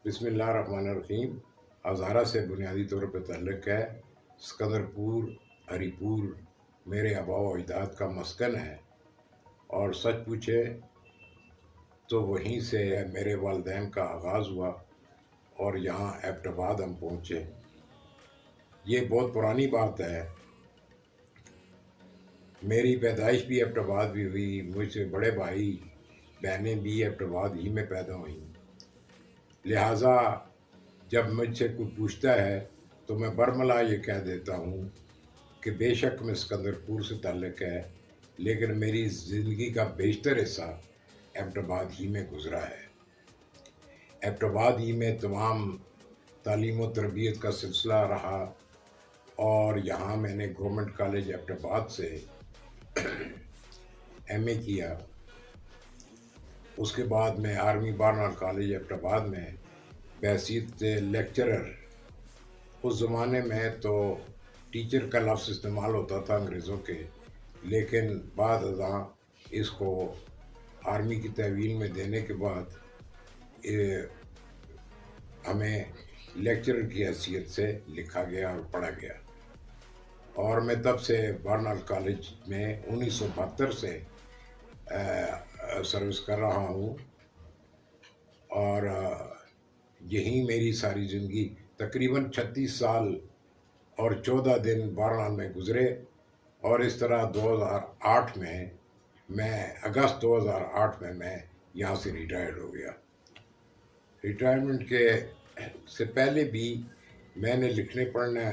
بسم اللہ الرحمن الرحیم۔ ہزارہ سے بنیادی طور پہ تعلق ہے۔ سکندر پور ہری پور میرے آباء و اجداد کا مسکن ہے، اور سچ پوچھے تو وہیں سے میرے والدین کا آغاز ہوا اور یہاں ایبٹ آباد ہم پہنچے۔ یہ بہت پرانی بات ہے، میری پیدائش بھی ایبٹ آباد بھی ہوئی، مجھ سے بڑے بھائی بہنیں بھی ایبٹ آباد ہی میں پیدا ہوئیں، لہٰذا جب مجھ سے کوئی پوچھتا ہے تو میں برملا یہ کہہ دیتا ہوں کہ بے شک میں سکندر پور سے تعلق ہے، لیکن میری زندگی کا بیشتر حصہ ایبٹ آباد ہی میں گزرا ہے۔ ایبٹ آباد ہی میں تمام تعلیم و تربیت کا سلسلہ رہا، اور یہاں میں نے گورنمنٹ کالج ایبٹ آباد سے ایم اے کیا۔ اس کے بعد میں آرمی بارنال کالج ایبٹ آباد میں بحیثیت لیکچرر، اس زمانے میں تو ٹیچر کا لفظ استعمال ہوتا تھا انگریزوں کے، لیکن بعد ازاں اس کو آرمی کی تحویل میں دینے کے بعد ہمیں لیکچرر کی حیثیت سے لکھا گیا اور پڑھا گیا، اور میں تب سے بارنال کالج میں 1972 سے سروس کر رہا ہوں، اور یہی میری ساری زندگی تقریباً 36 سال اور 14 دن بارنال میں گزرے، اور اس طرح 2008 میں اگست 2008 میں یہاں سے ریٹائرڈ ہو گیا۔ ریٹائرمنٹ کے سے پہلے بھی میں نے لکھنے پڑھنا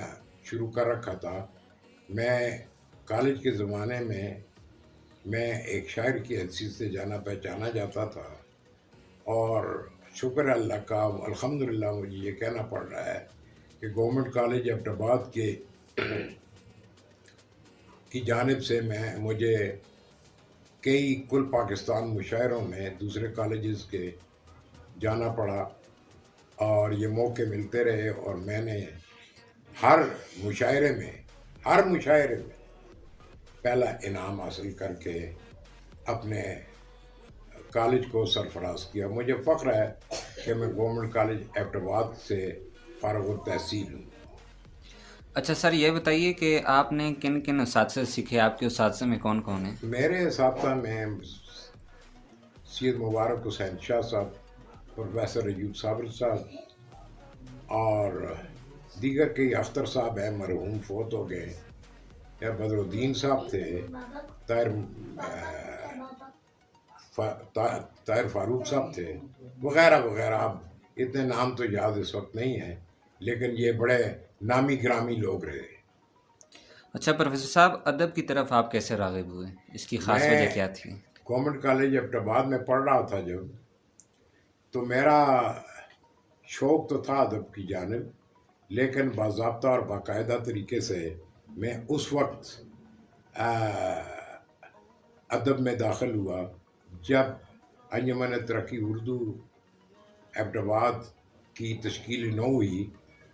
شروع کر رکھا تھا۔ میں کالج کے زمانے میں ایک شاعر کی حیثیت سے جانا پہچانا جاتا تھا، اور شکر اللہ کا الحمدللہ مجھے یہ کہنا پڑ رہا ہے کہ گورنمنٹ کالج ایبٹ آباد کی جانب سے مجھے کئی کل پاکستان مشاعروں میں دوسرے کالجز کے جانا پڑا، اور یہ موقع ملتے رہے، اور میں نے ہر مشاعرے میں پہلا انعام حاصل کر کے اپنے کالج کو سرفراز کیا۔ مجھے فخر ہے کہ میں گورنمنٹ کالج ایبٹ آباد سے فارغ التحصیل ہوں۔ اچھا سر، یہ بتائیے کہ آپ نے کن کن اساتذہ سیکھے؟ آپ کے اساتذہ میں کون کون ہیں؟ میرے اساتذہ میں سید مبارک حسین شاہ صاحب، پروفیسر ایوب صابر صاحب، اور دیگر کئی اختر صاحب ہیں، مرحوم فوت ہو گئے، یا بدر الدین صاحب تھے، طاہر فاروق صاحب تھے، وغیرہ وغیرہ۔ اب اتنے نام تو یاد اس وقت نہیں ہیں، لیکن یہ بڑے نامی گرامی لوگ رہے۔ اچھا پروفیسر صاحب، ادب کی طرف آپ کیسے راغب ہوئے؟ اس کی خاص وجہ کیا تھی؟ گورنمنٹ کالج ایبٹ آباد میں پڑھ رہا تھا جب، تو میرا شوق تو تھا ادب کی جانب، لیکن باضابطہ اور باقاعدہ طریقے سے میں اس وقت ادب میں داخل ہوا جب انجمن ترقی اردو ایبٹ آباد کی تشکیل نو ہوئی،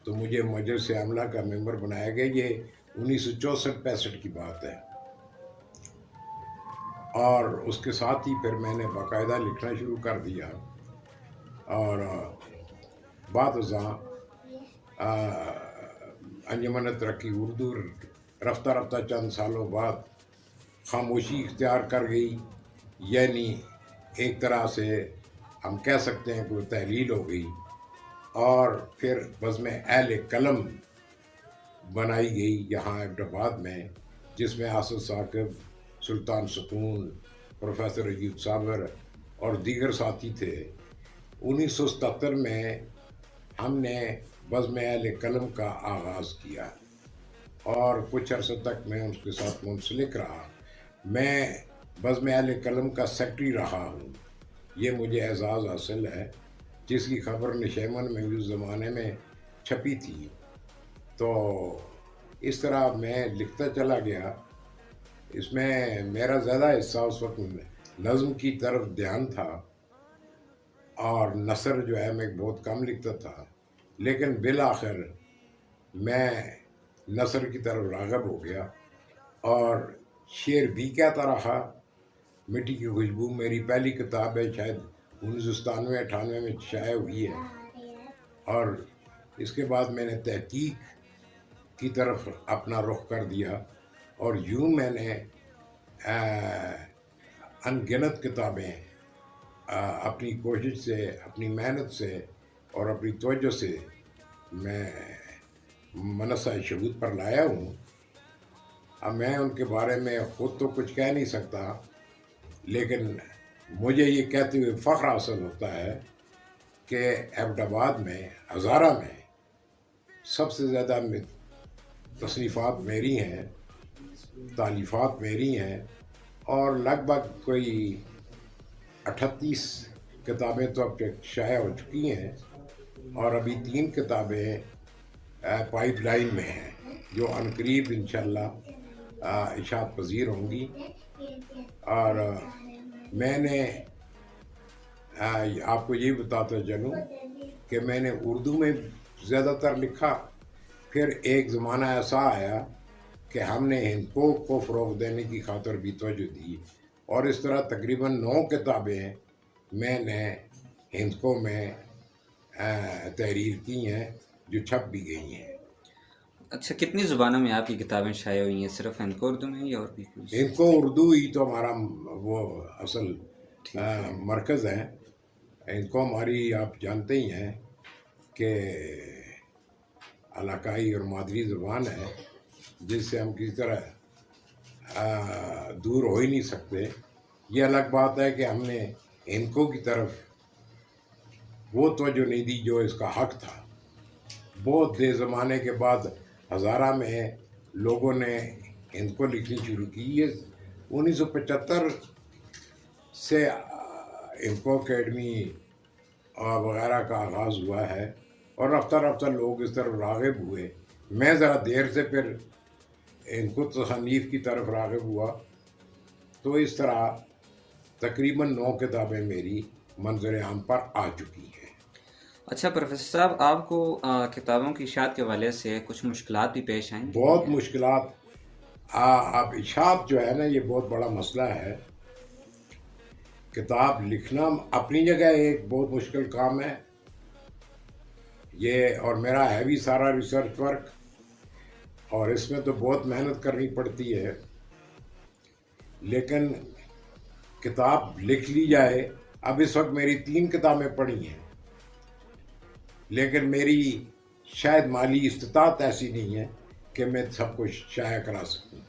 تو مجھے مجلس عاملہ کا ممبر بنایا گیا۔ یہ 1964-65 کی بات ہے، اور اس کے ساتھ ہی پھر میں نے باقاعدہ لکھنا شروع کر دیا، اور بعد ازاں انجمن ترقی اردو رفتہ رفتہ چند سالوں بعد خاموشی اختیار کر گئی، یعنی ایک طرح سے ہم کہہ سکتے ہیں کہ تحلیل ہو گئی، اور پھر بزم اہل قلم بنائی گئی یہاں ایبٹ آباد میں، جس میں آصف ثاقب، سلطان سکون، پروفیسر ایوب صابر اور دیگر ساتھی تھے۔ 1977 میں ہم نے بزم اہل قلم کا آغاز کیا، اور کچھ عرصے تک میں اس کے ساتھ منسلک رہا۔ میں بزم اہل قلم کا سیکرٹری رہا ہوں، یہ مجھے اعزاز حاصل ہے، جس کی خبر نشیمن میں اس زمانے میں چھپی تھی۔ تو اس طرح میں لکھتا چلا گیا۔ اس میں میرا زیادہ حصہ اس وقت نظم کی طرف دھیان تھا، اور نثر جو ہے میں بہت کم لکھتا تھا، لیکن بالآخر میں نثر کی طرف راغب ہو گیا، اور شعر بھی کہتا رہا۔ مٹی کی خوشبو میری پہلی کتاب ہے، شاید 1997-98 میں شائع ہوئی ہے، اور اس کے بعد میں نے تحقیق کی طرف اپنا رخ کر دیا، اور یوں میں نے ان گنت کتابیں اپنی کوشش سے، اپنی محنت سے اور اپنی توجہ سے میں منصہ شہود پر لایا ہوں۔ اب میں ان کے بارے میں خود تو کچھ کہہ نہیں سکتا، لیکن مجھے یہ کہتے ہوئے فخر حاصل ہوتا ہے کہ ایبٹ آباد میں، ہزارہ میں سب سے زیادہ تصنیفات میری ہیں، تالیفات میری ہیں، اور لگ بھگ کوئی 38 کتابیں تو اب تک شائع ہو چکی ہیں، اور ابھی 3 کتابیں پائپ لائن میں ہیں جو عنقریب انشاءاللہ اشاعت پذیر ہوں گی۔ اور میں نے آپ کو یہ بتاتا چلوں کہ میں نے اردو میں زیادہ تر لکھا، پھر ایک زمانہ ایسا آیا کہ ہم نے ہندکو کو فروغ دینے کی خاطر بھی توجہ دی، اور اس طرح تقریباً 9 کتابیں میں نے ہندکو میں تحریر کی ہیں جو چھپ بھی گئی ہیں۔ اچھا، کتنی زبانوں میں آپ کی کتابیں شائع ہوئی ہیں؟ صرف ہندکو اردو میں یا اور بھی کچھ؟ ہندکو اردو ہی تو ہمارا وہ اصل ٹھیک ہے۔ مرکز ہے۔ ہندکو ہماری آپ جانتے ہی ہیں کہ علاقائی اور مادری زبان ہے، جس سے ہم کسی طرح دور ہو ہی نہیں سکتے۔ یہ الگ بات ہے کہ ہم نے ہندکو کی طرف وہ توجہ نہیں دی جو اس کا حق تھا۔ بہت دیر زمانے کے بعد ہزارہ میں لوگوں نے ہندکو لکھنی شروع کی۔ یہ 1975 سے ہندکو اکیڈمی وغیرہ کا آغاز ہوا ہے، اور رفتہ رفتہ لوگ اس طرف راغب ہوئے۔ میں ذرا دیر سے پھر ہندکو تصانیف کی طرف راغب ہوا، تو اس طرح تقریباً 9 کتابیں میری منظر عام پر آ چکی ہیں۔ اچھا پروفیسر صاحب، آپ کو کتابوں کی اشاعت کے حوالے سے کچھ مشکلات بھی پیش آئیں؟ بہت مشکلات۔ اب اشاعت جو ہے نا، یہ بہت بڑا مسئلہ ہے۔ کتاب لکھنا اپنی جگہ ایک بہت مشکل کام ہے یہ، اور میرا ہے بھی سارا ریسرچ ورک، اور اس میں تو بہت محنت کرنی پڑتی ہے، لیکن کتاب لکھ لی جائے۔ اب اس وقت میری 3 کتابیں پڑھی ہیں، لیکن میری شاید مالی استطاعت ایسی نہیں ہے کہ میں سب کچھ شائع کرا سکوں۔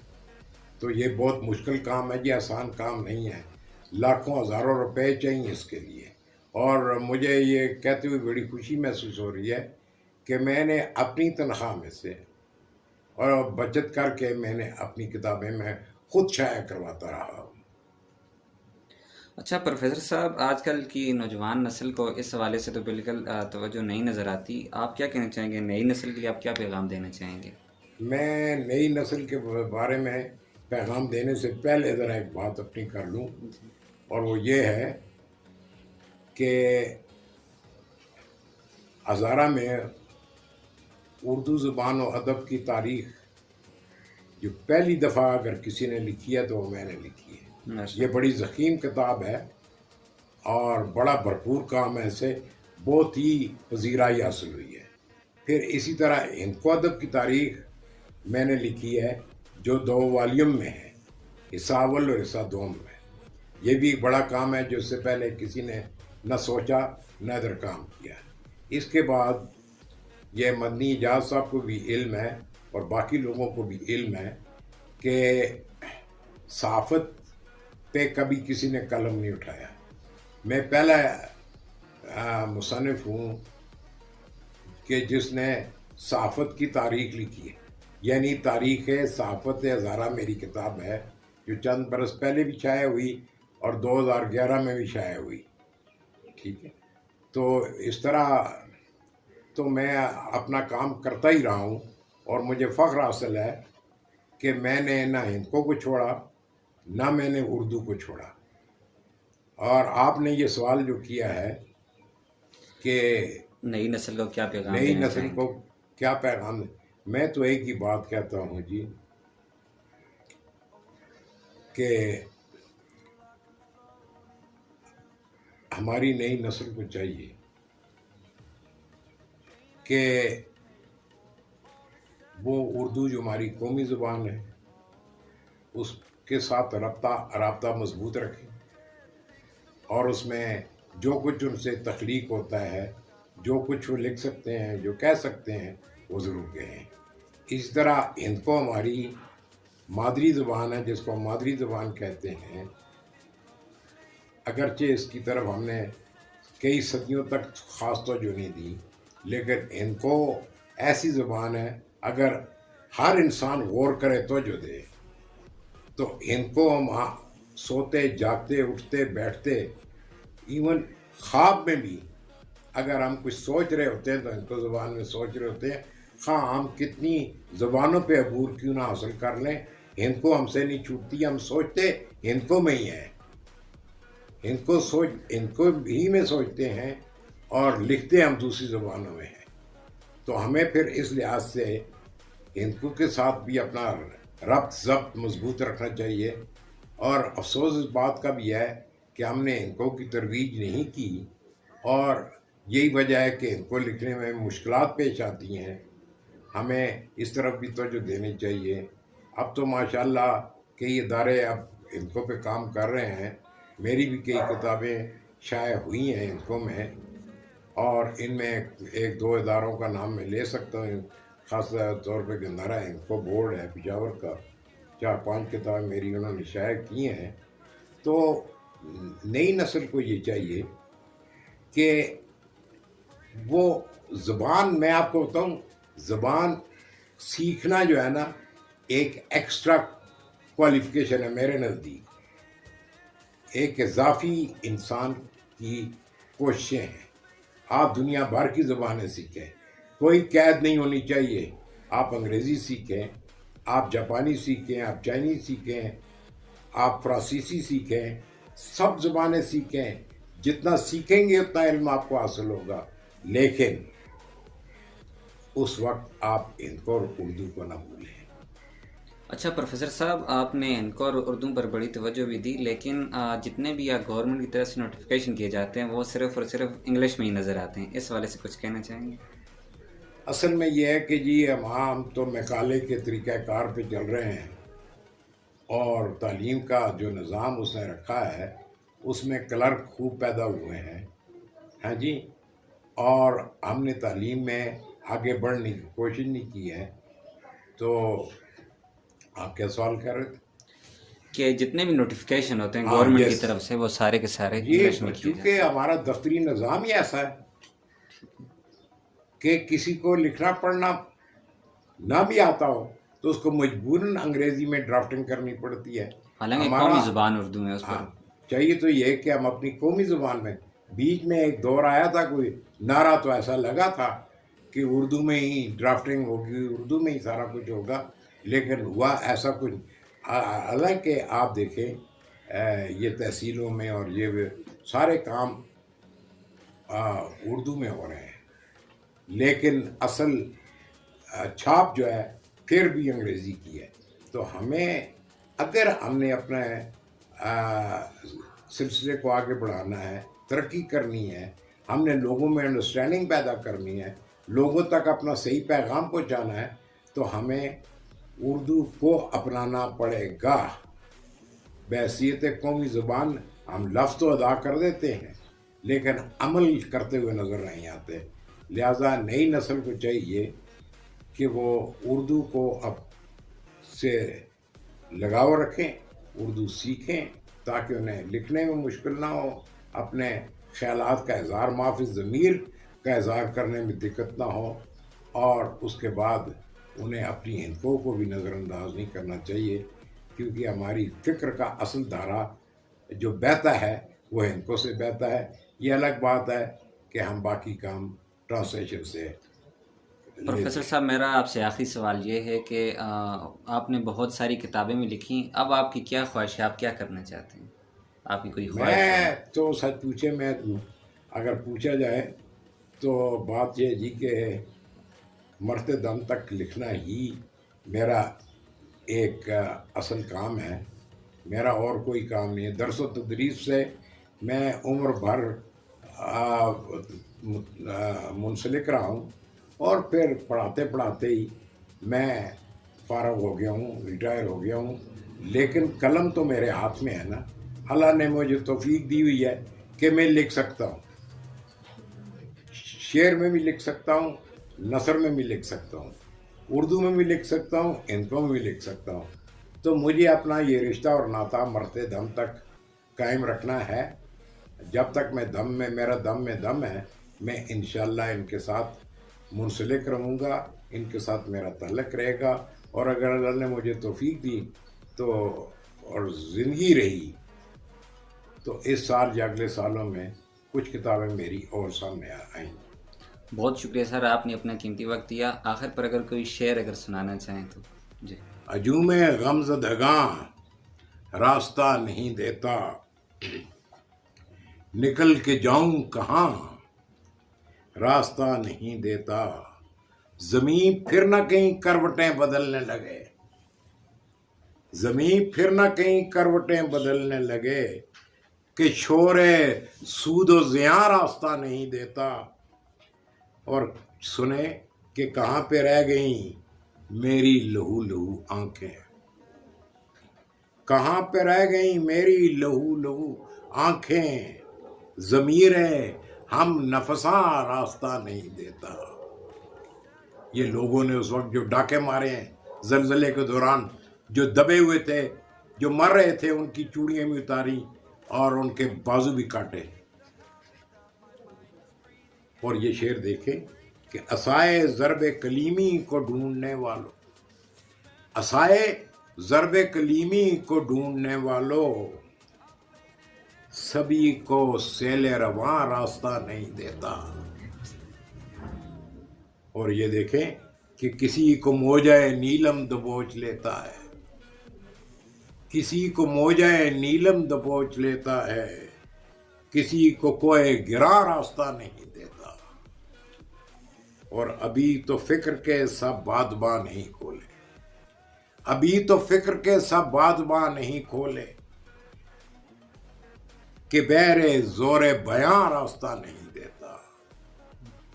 تو یہ بہت مشکل کام ہے، یہ آسان کام نہیں ہے، لاکھوں ہزاروں روپے چاہیے اس کے لیے۔ اور مجھے یہ کہتے ہوئے بڑی خوشی محسوس ہو رہی ہے کہ میں نے اپنی تنخواہ میں سے اور بچت کر کے میں نے اپنی کتابیں میں خود شائع کرواتا رہا ہوں۔ اچھا پروفیسر صاحب، آج کل کی نوجوان نسل کو اس حوالے سے تو بالکل توجہ نہیں نظر آتی، آپ کیا کہنا چاہیں گے؟ نئی نسل کے لیے آپ کیا پیغام دینا چاہیں گے؟ میں نئی نسل کے بارے میں پیغام دینے سے پہلے ذرا ایک بات اپنی کر لوں، جی۔ اور وہ یہ ہے کہ ہزارہ میں اردو زبان و ادب کی تاریخ جو پہلی دفعہ اگر کسی نے لکھی ہے تو وہ میں نے لکھی ہے۔ ماشاء یہ اللہ۔ بڑی ضخیم کتاب ہے، اور بڑا بھرپور کام ہے، سے بہت ہی پذیرائی حاصل ہوئی ہے۔ پھر اسی طرح ہندکو ادب کی تاریخ میں نے لکھی ہے، جو 2 والیوم میں ہے، حصہ اول اور حصہ دوم میں۔ یہ بھی ایک بڑا کام ہے جو اس سے پہلے کسی نے نہ سوچا نہ ادھر کام کیا۔ اس کے بعد یہ مدنی اعجاز صاحب کو بھی علم ہے، اور باقی لوگوں کو بھی علم ہے کہ صحافت پہ کبھی کسی نے قلم نہیں اٹھایا۔ میں پہلا مصنف ہوں کہ جس نے صحافت کی تاریخ لکھی ہے، یعنی تاریخ صحافت ہزارہ میری کتاب ہے، جو چند برس پہلے بھی شائع ہوئی اور 2011 میں بھی شائع ہوئی۔ ٹھیک ہے، تو اس طرح تو میں اپنا کام کرتا ہی رہا ہوں، اور مجھے فخر حاصل ہے کہ میں نے نہ ہندکو کو چھوڑا نہ میں نے اردو کو چھوڑا۔ اور آپ نے یہ سوال جو کیا ہے کہ نئی نسل کو کیا پیغام نئی دینا نسل چاہیں کو گے؟ کیا پیغام دیں؟ میں تو ایک ہی بات کہتا ہوں جی، کہ ہماری نئی نسل کو چاہیے کہ وہ اردو جو ہماری قومی زبان ہے اس کے ساتھ رابطہ مضبوط رکھیں، اور اس میں جو کچھ ان سے تخلیق ہوتا ہے، جو کچھ وہ لکھ سکتے ہیں، جو کہہ سکتے ہیں، وہ ضرور کہیں۔ اس طرح ہند کو ہماری مادری زبان ہے، جس کو ہم مادری زبان کہتے ہیں، اگرچہ اس کی طرف ہم نے کئی صدیوں تک خاص توجہ نہیں دی، لیکن ان کو ایسی زبان ہے، اگر ہر انسان غور کرے توجہ دے تو ان کو ہم سوتے جاگتے اٹھتے بیٹھتے ایون خواب میں بھی اگر ہم کچھ سوچ رہے ہوتے ہیں تو ان کو زبان میں سوچ رہے ہوتے ہیں، خواہ ہم کتنی زبانوں پہ عبور کیوں نہ حاصل کر لیں، ان کو ہم سے نہیں چھوٹتی، ہم سوچتے ان کو میں ہی ہیں، ان کو ہی میں سوچتے ہیں اور لکھتے ہم دوسری زبانوں میں ہیں۔ تو ہمیں پھر اس لحاظ سے ہندکو کے ساتھ بھی اپنا ربط ضبط مضبوط رکھنا چاہیے، اور افسوس اس بات کا بھی ہے کہ ہم نے ہندکو کی ترویج نہیں کی، اور یہی وجہ ہے کہ ہندکو لکھنے میں مشکلات پیش آتی ہیں۔ ہمیں اس طرف بھی توجہ دینی چاہیے۔ اب تو ماشاءاللہ کئی ادارے اب ہندکو پہ کام کر رہے ہیں، میری بھی کئی کتابیں شائع ہوئی ہیں ہندکو میں، اور ان میں ایک دو اداروں کا نام میں لے سکتا ہوں، خاص طور پہ گندھارا ہندکو بورڈ ہے پشاور کا، 4-5 کتابیں میری انہوں نے شائع کی ہیں۔ تو نئی نسل کو یہ چاہیے کہ وہ زبان، میں آپ کو بتاؤں، زبان سیکھنا جو ہے نا ایک ایکسٹرا کوالیفیکیشن ہے میرے نزدیک، ایک اضافی انسان کی کوششیں ہیں۔ آپ دنیا بھر کی زبانیں سیکھیں، کوئی قید نہیں ہونی چاہیے۔ آپ انگریزی سیکھیں، آپ جاپانی سیکھیں، آپ چائنیز سیکھیں، آپ فرانسیسی سیکھیں، سب زبانیں سیکھیں، جتنا سیکھیں گے اتنا علم آپ کو حاصل ہوگا، لیکن اس وقت آپ ان کو اور اردو کو نہ بھولیں۔ اچھا پروفیسر صاحب، آپ نے ان کو اور اردو پر بڑی توجہ بھی دی، لیکن جتنے بھی گورنمنٹ کی طرف سے نوٹیفیکیشن کیے جاتے ہیں وہ صرف اور صرف انگلش میں ہی نظر آتے ہیں، اس والے سے کچھ کہنا چاہیں گے؟ اصل میں یہ ہے کہ جی ہم تو مقالے کے طریقہ کار پہ چل رہے ہیں، اور تعلیم کا جو نظام اس نے رکھا ہے اس میں کلرک خوب پیدا ہوئے ہیں، ہاں جی، اور ہم نے تعلیم میں آگے بڑھنے کی کوشش نہیں کی ہے۔ تو آپ کیا سوال کر رہے تھے؟ کہ جتنے بھی نوٹیفیکیشن ہوتے ہیں ہاں، گورنمنٹ کی یس، طرف سے وہ سارے کے سارے یہ انگلش میں کیے جاتے چونکہ ہیں۔ ہمارا دفتری نظام ہی ایسا ہے کہ کسی کو لکھنا پڑھنا نہ بھی آتا ہو تو اس کو مجبوراً انگریزی میں ڈرافٹنگ کرنی پڑتی ہے۔ حالانکہ ہمارا قومی زبان اردو ہے، اس پر ہاں چاہیے تو یہ کہ ہم اپنی قومی زبان میں، بیچ میں ایک دور آیا تھا، کوئی نعرہ تو ایسا لگا تھا کہ اردو میں ہی ڈرافٹنگ ہوگی، اردو میں ہی سارا کچھ ہوگا، لیکن ہوا ایسا کچھ۔ حالانکہ آپ دیکھیں یہ تحصیلوں میں اور یہ سارے کام اردو میں ہو رہے ہیں، لیکن اصل چھاپ جو ہے پھر بھی انگریزی کی ہے۔ تو ہمیں اگر ہم نے اپنے سلسلے کو آگے بڑھانا ہے، ترقی کرنی ہے، ہم نے لوگوں میں انڈرسٹینڈنگ پیدا کرنی ہے، لوگوں تک اپنا صحیح پیغام پہنچانا ہے، تو ہمیں اردو کو اپنانا پڑے گا۔ بحیثیت قومی زبان ہم لفظ تو ادا کر دیتے ہیں لیکن عمل کرتے ہوئے نظر نہیں آتے، لہٰذا نئی نسل کو چاہیے کہ وہ اردو کو اب سے لگاؤ رکھیں، اردو سیکھیں، تاکہ انہیں لکھنے میں مشکل نہ ہو، اپنے خیالات کا اظہار معافی ضمیر کا اظہار کرنے میں دقت نہ ہو، اور اس کے بعد انہیں اپنی ہندکو کو بھی نظر انداز نہیں کرنا چاہیے، کیونکہ ہماری فکر کا اصل دھارا جو بہتا ہے وہ ہندکو سے بہتا ہے۔ یہ الگ بات ہے کہ ہم باقی کام ٹرانسلیشن سے پروفیسر لیتے ہیں۔ صاحب، میرا آپ سے آخری سوال یہ ہے کہ آپ نے بہت ساری کتابیں بھی لکھی، اب آپ کی کیا خواہش ہے، آپ کیا کرنا چاہتے ہیں؟ آپ کی کوئی خواہش ہو؟ میں تو سچ پوچھے، میں اگر پوچھا جائے تو بات یہ جی کہ مرتے دم تک لکھنا ہی میرا ایک اصل کام ہے، میرا اور کوئی کام نہیں ہے۔ درس و تدریس سے میں عمر بھر منسلک رہا ہوں، اور پھر پڑھاتے پڑھاتے ہی میں فارغ ہو گیا ہوں، ریٹائر ہو گیا ہوں، لیکن قلم تو میرے ہاتھ میں ہے نا. اللہ نے مجھے توفیق دی ہوئی ہے کہ میں لکھ سکتا ہوں، شعر میں بھی لکھ سکتا ہوں، نثر میں بھی لکھ سکتا ہوں، اردو میں بھی لکھ سکتا ہوں، ہندکوں میں بھی لکھ سکتا ہوں. تو مجھے اپنا یہ رشتہ اور ناطہ مرتے دم تک قائم رکھنا ہے. جب تک میں دم میں، میرا دم میں دم ہے، میں انشاءاللہ ان کے ساتھ منسلک رہوں گا، ان کے ساتھ میرا تعلق رہے گا. اور اگر اللہ نے مجھے توفیق دی تو اور زندگی رہی تو اس سال یا اگلے سالوں میں کچھ کتابیں میری اور سامنے آئیں. بہت شکریہ سر، آپ نے اپنا قیمتی وقت دیا. آخر پر اگر کوئی شعر اگر سنانا چاہیں تو جی. ہجوم غمزدگاں راستہ نہیں دیتا، نکل کے جاؤں کہاں راستہ نہیں دیتا. زمین پھر نہ کہیں کروٹیں بدلنے لگے، زمین پھر نہ کہیں کروٹیں بدلنے لگے، کہ شور سود و زیاں راستہ نہیں دیتا. اور سنے کہ کہاں پہ رہ گئیں میری لہو لہو آنکھیں، کہاں پہ رہ گئیں میری لہو لہو آنکھیں، ضمیر ہم نفساں راستہ نہیں دیتا. یہ لوگوں نے اس وقت جو ڈاکے مارے ہیں زلزلے کے دوران، جو دبے ہوئے تھے، جو مر رہے تھے، ان کی چوڑیاں بھی اتاری اور ان کے بازو بھی کاٹے. اور یہ شعر دیکھیں کہ عصائے ضرب کلیمی کو ڈھونڈنے والوں، عصائے ضرب کلیمی کو ڈھونڈنے والوں، سبھی کو سیل رواں راستہ نہیں دیتا. اور یہ دیکھیں کہ کسی کو موجۂ نیلم دبوچ لیتا ہے، کسی کو موجۂ نیلم دبوچ لیتا ہے، کسی کو کوئی گراں راستہ نہیں دیتا. اور ابھی تو فکر کے سب بادباں نہیں کھولے، ابھی تو فکر کے سب بادباں نہیں کھولے، کہ بہر زور بیاں راستہ نہیں دیتا.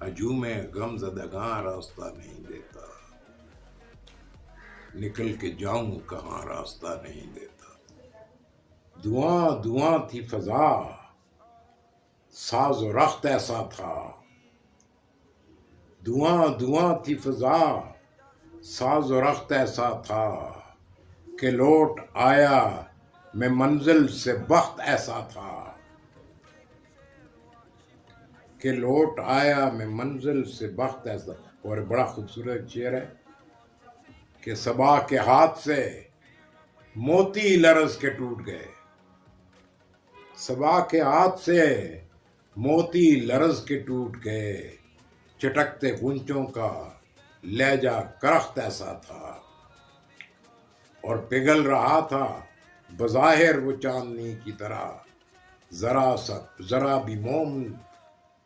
ہجوم غم زدگاں راستہ نہیں دیتا، نکل کے جاؤں کہاں راستہ نہیں دیتا. دعاں دعاں تھی فضا، ساز و رخت ایسا تھا، دعاں دعاں تھی فضا، ساز و رخت ایسا تھا، کہ لوٹ آیا میں منزل سے بخت ایسا تھا، کہ لوٹ آیا میں منزل سے بخت ایسا. اور بڑا خوبصورت شعر ہے کہ صبا کے ہاتھ سے موتی لرز کے ٹوٹ گئے، صبا کے ہاتھ سے موتی لرز کے ٹوٹ گئے، چٹکتے گنچوں کا لہجہ کرخت ایسا تھا. اور پگھل رہا تھا بظاہر وہ چاندنی کی طرح، ذرا بھی موم،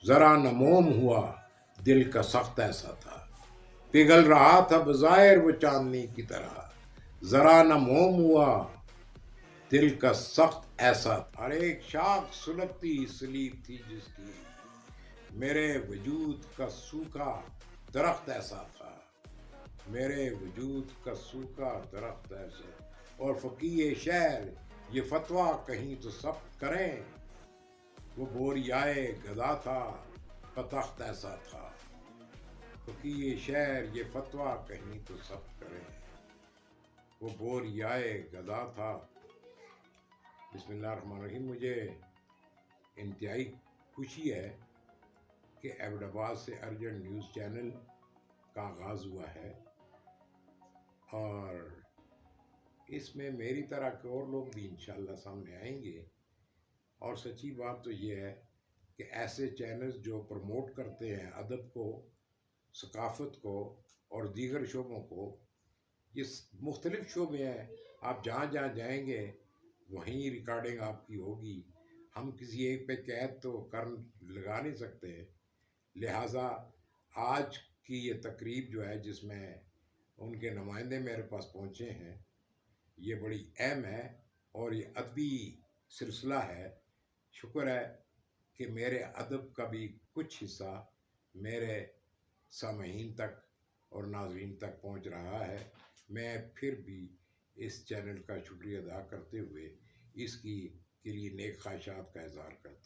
ذرا نہ موم ہوا دل کا سخت ایسا تھا. پگھل رہا تھا بظاہر وہ چاندنی کی طرح، ذرا نہ موم ہوا دل کا سخت ایسا تھا. ہر ایک شاخ سلگتی سلیب تھی جس کی، میرے وجود کا سوکھا درخت ایسا تھا، میرے وجود کا سوکھا درخت ایسا. اور فقیہ شہر یہ فتویٰ کہیں تو سب کریں، وہ بوریائے گدا تھا پتخت ایسا تھا. فقیہ شہر یہ فتویٰ کہیں تو سب کریں، وہ بوریائے گدا تھا. بسم اللہ الرحمن الرحیم. مجھے انتہائی خوشی ہے کہ ایبٹ آباد سے ارجنٹ نیوز چینل کا آغاز ہوا ہے، اور اس میں میری طرح کے اور لوگ بھی انشاءاللہ سامنے آئیں گے. اور سچی بات تو یہ ہے کہ ایسے چینلز جو پروموٹ کرتے ہیں ادب کو، ثقافت کو اور دیگر شعبوں کو، یہ مختلف شعبے ہیں، آپ جہاں جہاں جائیں گے وہیں ریکارڈنگ آپ کی ہوگی. ہم کسی ایک پہ قید تو لگا نہیں سکتے. لہٰذا آج کی یہ تقریب جو ہے جس میں ان کے نمائندے میرے پاس پہنچے ہیں، یہ بڑی اہم ہے اور یہ ادبی سلسلہ ہے. شکر ہے کہ میرے ادب کا بھی کچھ حصہ میرے سامعین تک اور ناظرین تک پہنچ رہا ہے. میں پھر بھی اس چینل کا شکریہ ادا کرتے ہوئے اس کے لیے نیک خواہشات کا اظہار کرتا ہوں.